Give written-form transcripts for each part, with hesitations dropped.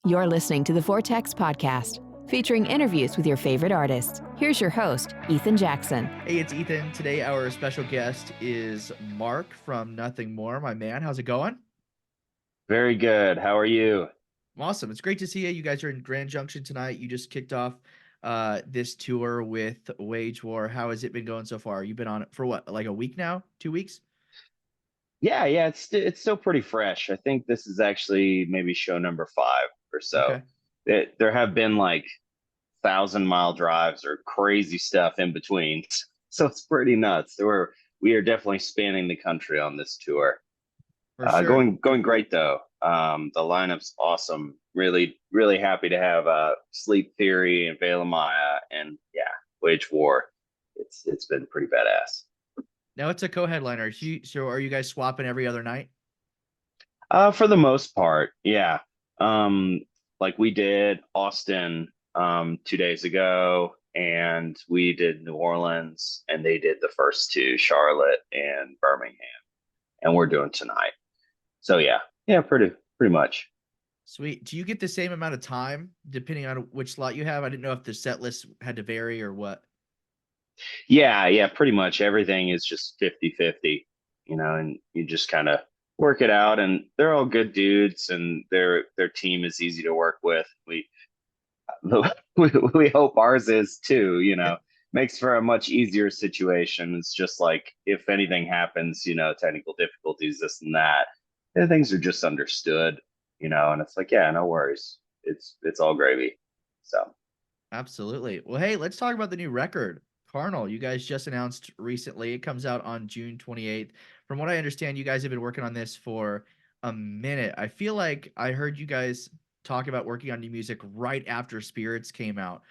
You're listening to the VORTX podcast, featuring interviews with your favorite artists. Here's your host, Ethan Jackson. Hey, it's Ethan. Today, our special guest is Mark from Nothing More. My man, how's it going? Very good. How are you? Awesome. It's great to see you. You guys are in Grand Junction tonight. You just kicked off this tour with Wage War. How has it been going so far? You've been on it for what, like a week now? 2 weeks? Yeah, it's still pretty fresh. I think this is actually maybe show number 5 or so. Okay. There have been like 1,000-mile drives or crazy stuff in between, so it's pretty nuts. We are definitely spanning the country on this tour. For sure. Going great though. The lineup's awesome. Really, really happy to have Sleep Theory and Veil of Maya and yeah, Wage War. It's been pretty badass. Now it's a co-headliner. So are you guys swapping every other night? For the most part, yeah. Like we did Austin 2 days ago, and we did New Orleans, and they did the first two, Charlotte and Birmingham, and we're doing tonight. So yeah, pretty much. Sweet. Do you get the same amount of time depending on which slot you have? I didn't know if the set list had to vary or what. Yeah, pretty much everything is just 50-50, and you just kind of work it out, and they're all good dudes, and their team is easy to work with. We hope ours is too, makes for a much easier situation. It's just like if anything happens, technical difficulties, this and that, and things are just understood, and it's like, yeah, no worries. It's all gravy. So Absolutely. Well, hey, let's talk about the new record, CARNAL. You guys just announced recently. It comes out on June 28th. From what I understand, you guys have been working on this for a minute. I feel like I heard you guys talk about working on new music right after Spirits came out.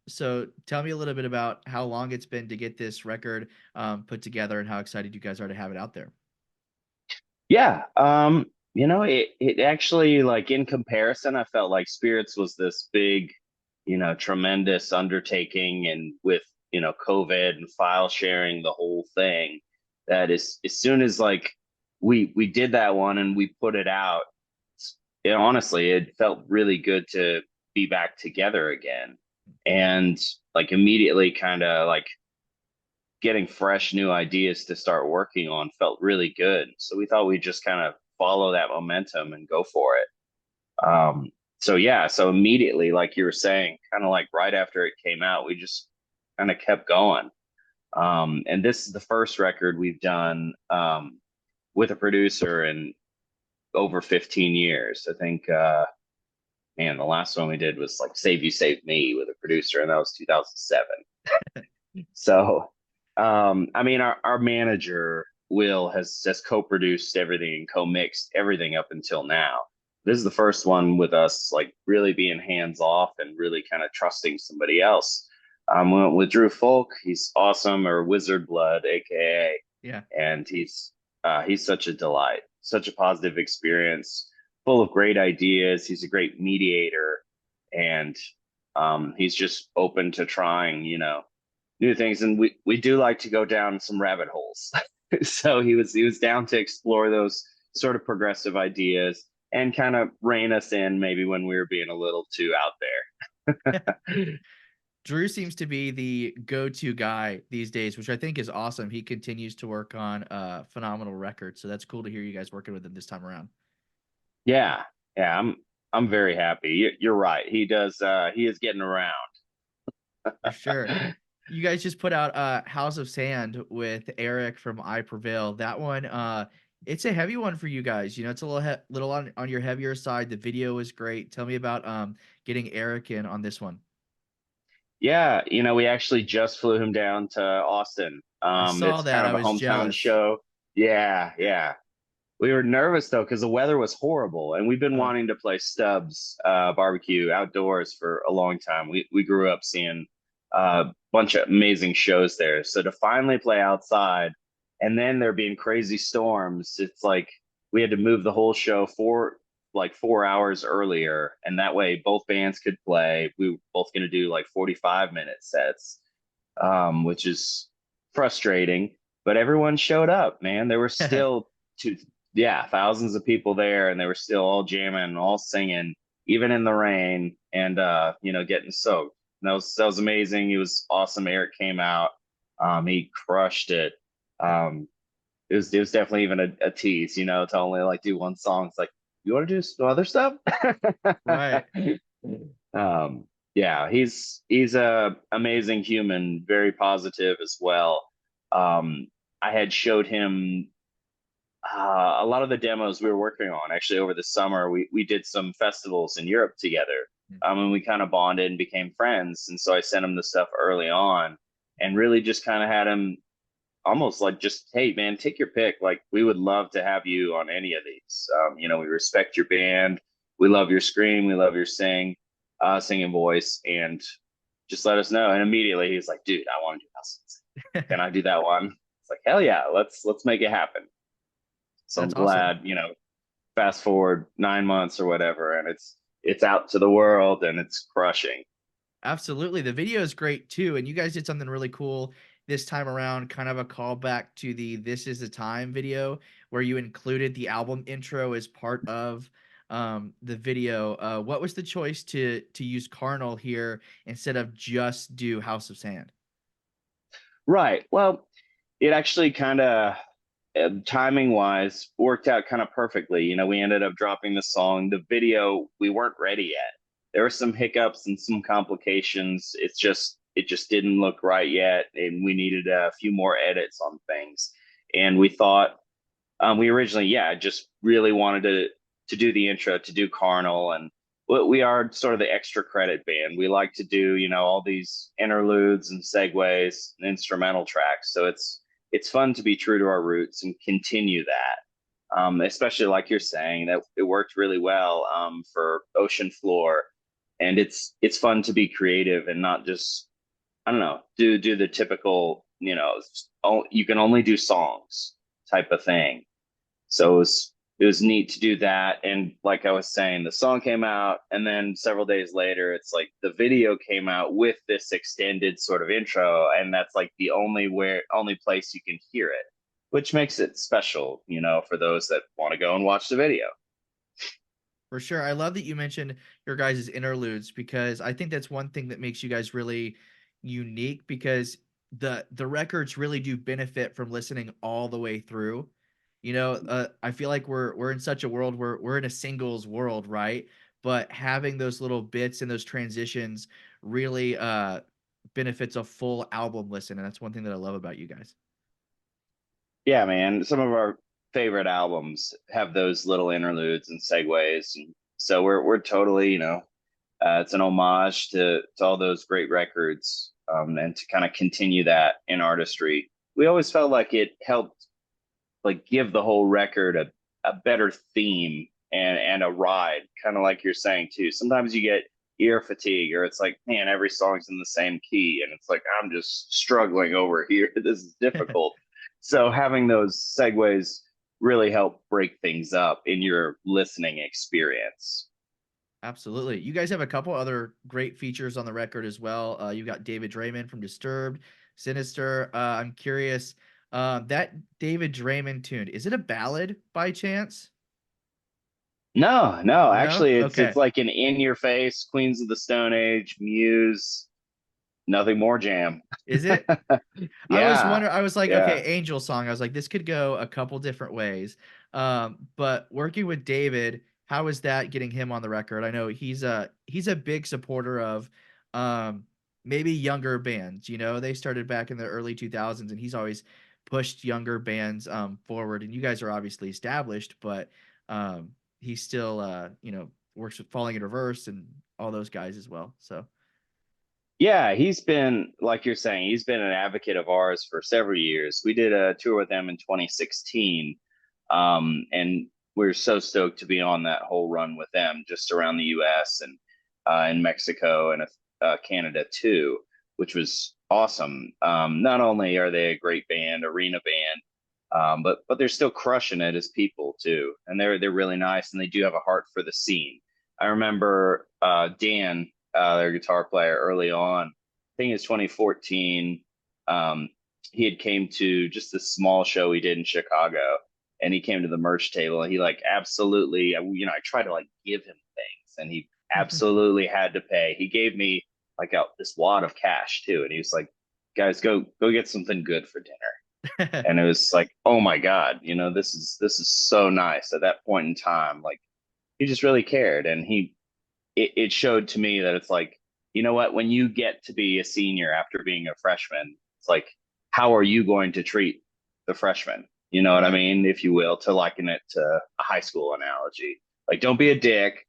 So tell me a little bit about how long it's been to get this record put together and how excited you guys are to have it out there. yeah, it actually, like, in comparison, I felt like Spirits was this big, tremendous undertaking, and with COVID and file sharing, the whole thing, that is, as soon as like we did that one and we put it out, honestly, it felt really good to be back together again, and like immediately kind of like getting fresh new ideas to start working on felt really good. So we thought we'd just kind of follow that momentum and go for it. So yeah, so immediately, like you were saying, kind of like right after it came out, we just kind of kept going. And this is the first record we've done with a producer in over 15 years. I think, man, the last one we did was like Save You, Save Me with a producer, and that was 2007. So, I mean, our manager, Will, has co-produced everything and co-mixed everything up until now. This is the first one with us, like, really being hands off and really kind of trusting somebody else. We went with Drew Folk. He's awesome, or Wizard Blood, aka, Yeah. and he's such a delight, such a positive experience, full of great ideas. He's a great mediator, and he's just open to trying, new things. And we do like to go down some rabbit holes. So he was down to explore those sort of progressive ideas and kind of rein us in maybe when we were being a little too out there. Drew seems to be the go-to guy these days, which I think is awesome. He continues to work on phenomenal records, so that's cool to hear you guys working with him this time around. Yeah, I'm very happy. You're right. He does. He is getting around. For sure. You guys just put out House of Sand with Eric from I Prevail. That one, it's a heavy one for you guys. It's a little on your heavier side. The video is great. Tell me about getting Eric in on this one. Yeah, we actually just flew him down to Austin. I saw It's that. kind I of a was hometown jealous. show. Yeah. We were nervous though because the weather was horrible, and we've been Oh, wanting to play Stubbs barbecue outdoors for a long time. We grew up seeing a bunch of amazing shows there, so to finally play outside, and then there being crazy storms, it's like we had to move the whole show for like 4 hours earlier, and that way both bands could play. We were both going to do like 45-minute sets, which is frustrating. But everyone showed up, man. There were still two, yeah, thousands of people there, and they were still all jamming, all singing. even in the rain, and getting soaked. And that was amazing. He was awesome. Eric came out. He crushed it. It was definitely even a tease, to only like do one song. It's like, you want to do some other stuff? Right. um, yeah, he's a amazing human, very positive as well. I had showed him a lot of the demos we were working on actually over the summer. We did some festivals in Europe together, and we kind of bonded and became friends. And so I sent him the stuff early on, and really just kind of had him almost like, just, hey man, take your pick. Like, we would love to have you on any of these. We respect your band, we love your scream, we love your singing voice, and just let us know. And immediately he's like, dude, I want to do house. Can I do that one? It's like, hell yeah, let's make it happen. So I'm That's awesome. glad, fast forward 9 months or whatever, and it's out to the world and it's crushing. Absolutely. The video is great too. And you guys did something really cool this time around, kind of a callback to the This Is the Time video, where you included the album intro as part of the video. What was the choice to use Carnal here instead of just do House of Sand? Right. Well, it actually kind of, timing wise, worked out kind of perfectly. We ended up dropping the song. The video, we weren't ready yet. There were some hiccups and some complications. It just didn't look right yet, and we needed a few more edits on things. And we thought, we originally, yeah, just really wanted to do the intro, to do Carnal, and we are sort of the extra credit band. We like to do, all these interludes and segues and instrumental tracks. So it's fun to be true to our roots and continue that. Especially like you're saying, that it worked really well for Ocean Floor, and it's fun to be creative and not just, I don't know, do the typical, you can only do songs type of thing. So it was neat to do that. And like I was saying, the song came out, and then several days later, it's like the video came out with this extended sort of intro, and that's like the only place you can hear it, which makes it special, for those that want to go and watch the video. For sure. I love that you mentioned your guys' interludes, because I think that's one thing that makes you guys really unique, because the records really do benefit from listening all the way through. I feel like we're in such a world where we're in a singles world, right? But having those little bits and those transitions really benefits a full album listen, and that's one thing that I love about you guys. Yeah, man. Some of our favorite albums have those little interludes and segues, and so we're totally, it's an homage to all those great records, and to kind of continue that in artistry. We always felt like it helped, like, give the whole record a better theme and a ride, kind of like you're saying too. Sometimes you get ear fatigue, or it's like, man, every song's in the same key, and it's like, I'm just struggling over here. This is difficult. So having those segues really help break things up in your listening experience. Absolutely. You guys have a couple other great features on the record as well. You've got David Draymond from Disturbed, Sinister. I'm curious, that David Draymond tune, is it a ballad by chance? No, no, No? actually, it's Okay. like an in your face Queens of the Stone Age, Muse, nothing more jam. Is it? I was Yeah, wondering, I was like, yeah. okay, Angel Song. I was like, this could go a couple different ways. But working with David, how is that getting him on the record? I know he's a big supporter of um maybe younger bands. They started back in the early 2000s, and he's always pushed younger bands forward. And you guys are obviously established, but he still works with Falling in Reverse and all those guys as well. So Yeah, he's been, like you're saying, he's been an advocate of ours for several years. We did a tour with them in 2016, and we're so stoked to be on that whole run with them, just around the U.S. and in Mexico and Canada too, which was awesome. Not only are they a great band, arena band, but they're still crushing it as people too, and they're really nice, and they do have a heart for the scene. I remember Dan, their guitar player, early on. I think it's 2014. Um, he had came to just this small show we did in Chicago, and he came to the merch table, and he like absolutely, I tried to like give him things, and he absolutely had to pay. He gave me like this wad of cash too, and he was like, "Guys, go get something good for dinner." And it was like, oh my God, this is so nice at that point in time. Like he just really cared, and it showed to me that it's like, you know what, when you get to be a senior after being a freshman, it's like, how are you going to treat the freshman? You know what I Right. mean? If you will, to liken it to a high school analogy. Like, don't be a dick.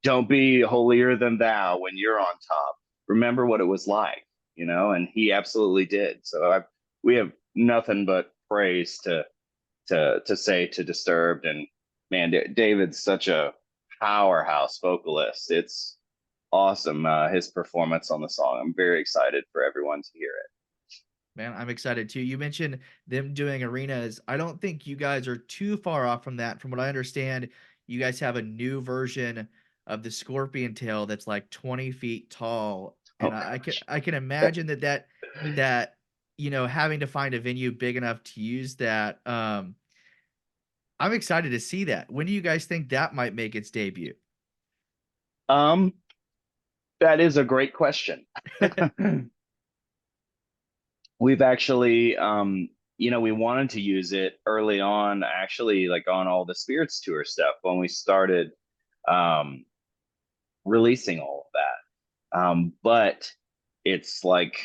Don't be holier than thou when you're on top. Remember what it was like, and he absolutely did. So we have nothing but praise to say to Disturbed. And man, David's such a powerhouse vocalist. It's awesome, his performance on the song. I'm very excited for everyone to hear it. Man, I'm excited too. You mentioned them doing arenas. I don't think you guys are too far off from that. From what I understand, you guys have a new version of the scorpion tail that's like 20 feet tall. And Oh I can gosh. imagine that having to find a venue big enough to use that. I'm excited to see that. When do you guys think that might make its debut? um that is a great question. We've actually, we wanted to use it early on, actually, like on all the Spirits Tour stuff when we started um, releasing all of that. But it's like,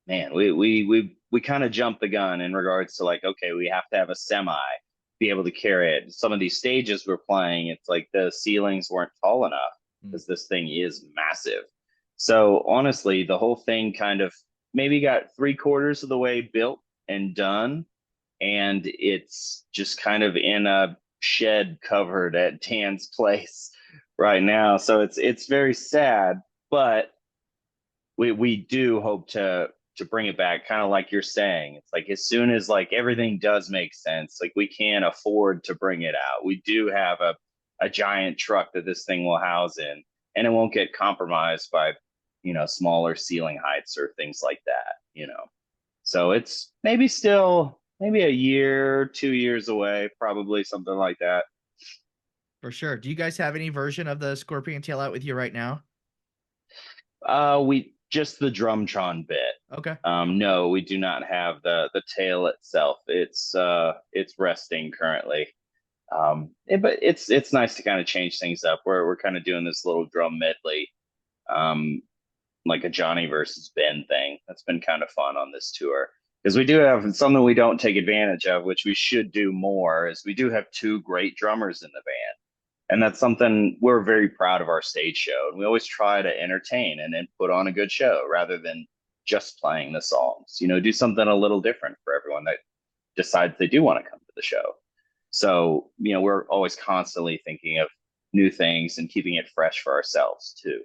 man, we kind of jumped the gun in regards to like, okay, we have to have a semi be able to carry it. Some of these stages we're playing, it's like the ceilings weren't tall enough Mm. because this thing is massive. So honestly, the whole thing kind of maybe got 3/4 of the way built and done, and it's just kind of in a shed covered at Dan's place right now. So it's very sad, but we do hope to bring it back, kind of like you're saying. It's like as soon as like everything does make sense, like we can afford to bring it out. We do have a giant truck that this thing will house in, and it won't get compromised by smaller ceiling heights or things like that. So it's maybe still maybe a year, 2 years away, probably something like that. For sure. Do you guys have any version of the scorpion tail out with you right now? We just the Drumtron bit. Okay. No, we do not have the tail itself. It's resting currently. But it's nice to kind of change things up. We're kind of doing this little drum medley, um, like a Johnny versus Ben thing. That's been kind of fun on this tour because we do have something we don't take advantage of, which we should do more. Is we do have two great drummers in the band, and that's something we're very proud of our stage show. And we always try to entertain and then put on a good show rather than just playing the songs. Do something a little different for everyone that decides they do want to come to the show. So, we're always constantly thinking of new things and keeping it fresh for ourselves too.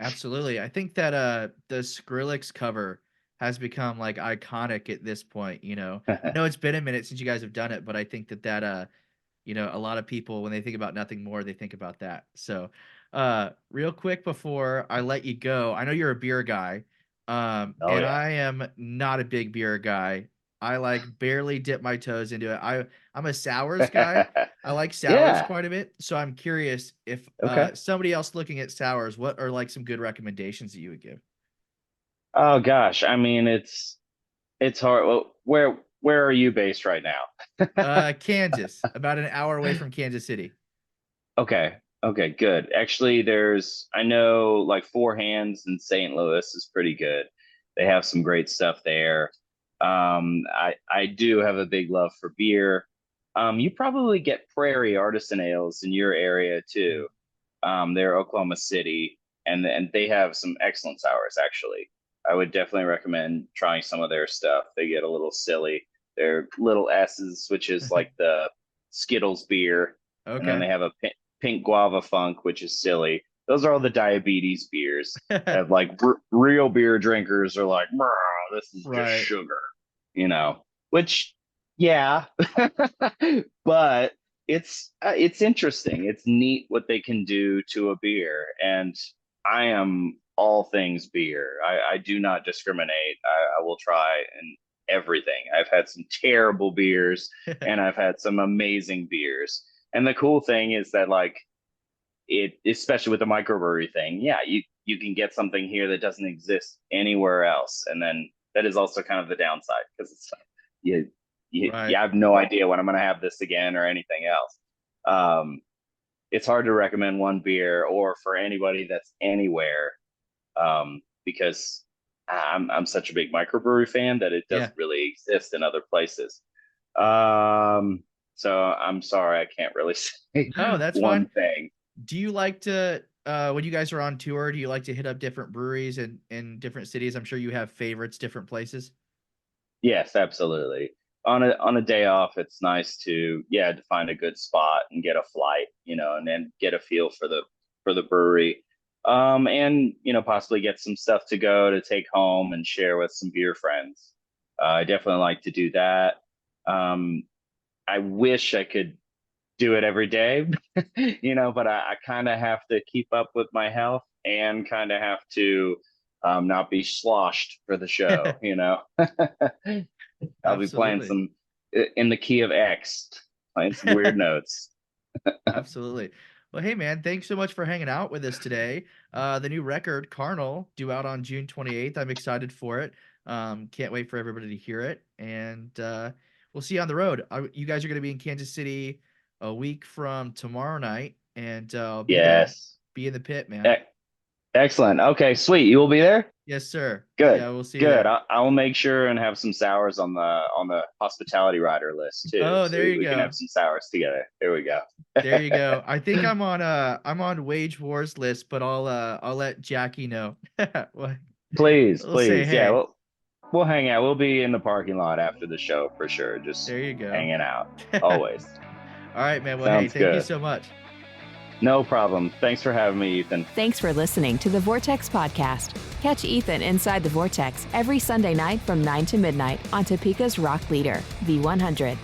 Absolutely. I think that the Skrillex cover has become like iconic at this point, I know it's been a minute since you guys have done it, but I think that a lot of people when they think about nothing more, they think about that. So, real quick before I let you go, I know you're a beer guy. Oh And yeah. I am not a big beer guy. I like barely dip my toes into it. I'm a sours guy. I like sours Yeah. quite a bit. So I'm curious if Okay. somebody else looking at sours, what are like some good recommendations that you would give? Oh gosh. I mean, it's hard. Well, where are you based right now? Kansas, about an hour away from Kansas City. Okay. Okay, good. Actually, I know like Four Hands in St. Louis is pretty good. They have some great stuff there. I do have a big love for beer. You probably get Prairie Artisan Ales in your area Mm. too. They're Oklahoma City, and they have some excellent sours actually. I would definitely recommend trying some of their stuff. They get a little silly. They're little S's, which is like the Skittles beer, and then Okay. they have a pink guava funk, which is silly. Those are all the diabetes beers that like real beer drinkers are like, "Bruh, this is just Right. sugar," which yeah, but it's interesting. It's neat what they can do to a beer, and I am all things beer. I do not discriminate. I will try and everything. I've had some terrible beers, and I've had some amazing beers. And the cool thing is that like it, especially with the microbrewery thing, yeah, you can get something here that doesn't exist anywhere else, and then that is also kind of the downside, because it's you Right. have no idea when I'm going to have this again or anything else. It's hard to recommend one beer or for anybody that's anywhere, because I'm such a big microbrewery fan that it Yeah. doesn't really exist in other places. So I'm sorry, I can't really say No, that's one fine. thing. Do you like to when you guys are on tour, do you like to hit up different breweries in different cities? I'm sure you have favorites, different places. Yes, absolutely. On a day off, it's nice to find a good spot and get a flight, and then get a feel for the brewery. And possibly get some stuff to go to take home and share with some beer friends. I definitely like to do that. Um, I wish I could do it every day, but I kind of have to keep up with my health and kind of have to not be sloshed for the show. I'll be playing Absolutely. some in the key of X, playing some weird notes. Absolutely. Well, hey man, thanks so much for hanging out with us today. The new record, Carnal, due out on June 28th. I'm excited for it. Can't wait for everybody to hear it. And we'll see you on the road. You guys are going to be in Kansas City a week from tomorrow night, and I'll be there. Yes. Be in the pit, man. Excellent. Okay, sweet. You will be there? Yes, sir. Good. Yeah, we'll see you Good. there. I will make sure and have some sours on the hospitality rider list too. Oh, So there you we can go. have some sours together. There we go. There you go. I think I'm on Wage Wars list, but I'll let Jackie know. Well, Please, we'll say please. Yeah, hey. we'll hang out. We'll be in the parking lot after the show for sure. Just There you go. hanging out. Always. All right, man. Well, hey, Sounds thank you good. so much. No problem. Thanks for having me, Ethan. Thanks for listening to the VORTX podcast. Catch Ethan inside the VORTX every Sunday night from 9 to midnight on Topeka's Rock Leader, V100.